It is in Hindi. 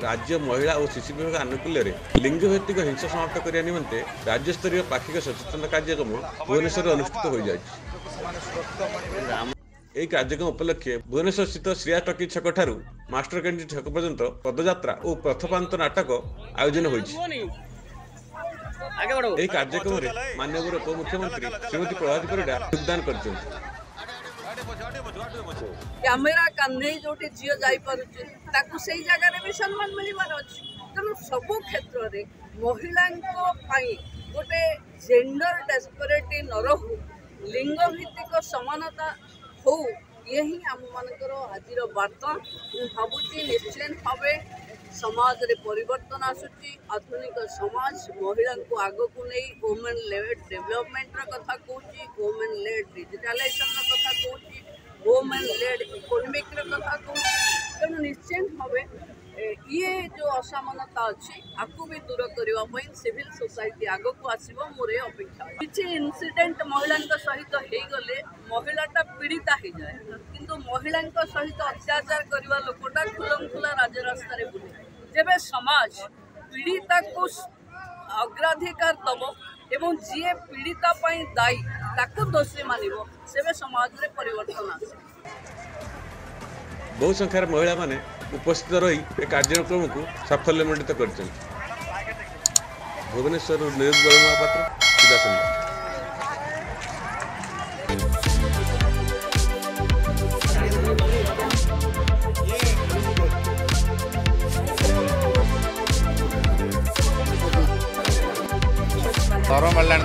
राज्य महिला और शिशु विभाग आनुकूल्य लिंग भित्तिक हिंसा समाप्त करने निमंते राज्यस्तरीय पाक्षिक सचेतन कार्यक्रम भुवनेश्वर अनुष्ठित हो जाए। कार्यक्रम उपलक्षे भुवनेश्वर स्थित श्रिया टकी छक ठारू मास्टर कैंटीन छक पर्यंत पदयात्रा और पथपांत नाटक आयोजन होइछि। कार्यक्रम में माननीय उपमुख्यमंत्री श्रीमती प्रभावती परिडा योगदान करछन। कैमेरा कान्हे जोटी झील जापी जगह भी सम्मान मिलबार अच्छी। तेणु सबु क्षेत्र में महिला गोटे जेंडर डेस्परेटी न रहू लिंग भित्तिक समानता हो ये ही आम मानकर आज वार्ता। भावुची निश्चय भाव समाज रे परिवर्तन आसुची। आधुनिक समाज महिला को आग को नहीं वुमेन लेड डेवलपमेंट कथा कहूँ, वुमेन लेड डिजिटालाइजेशन कथा कहूँ, वुमेन लेड इकोनॉमिक कथा कहूँ। तेणु निश्चय भाव ये जो असमानता अच्छी आपको भी दूर करने सिविल सोसाइटी आग को आसो मोर अपेक्षा। किसी इनसीडेंट महिला सहित हो गले महिलाटा पीड़िता हो जाए किंतु महिला सहित अत्याचार करने लोकटा खुलमखुला राजरास्ता बुले जब समाज पीड़िता को अग्राधिकार दब एवं जी पीड़िता दायी ताको दोषी मानिब से समाज रे परिवर्तन आसे। बहु संख्यार महिला माने उपस्थित रही कार्यक्रम को साफल्यमंडित कर भुवनेश्वर न्यूज महापात्र सीधा संवाद। Toro Malan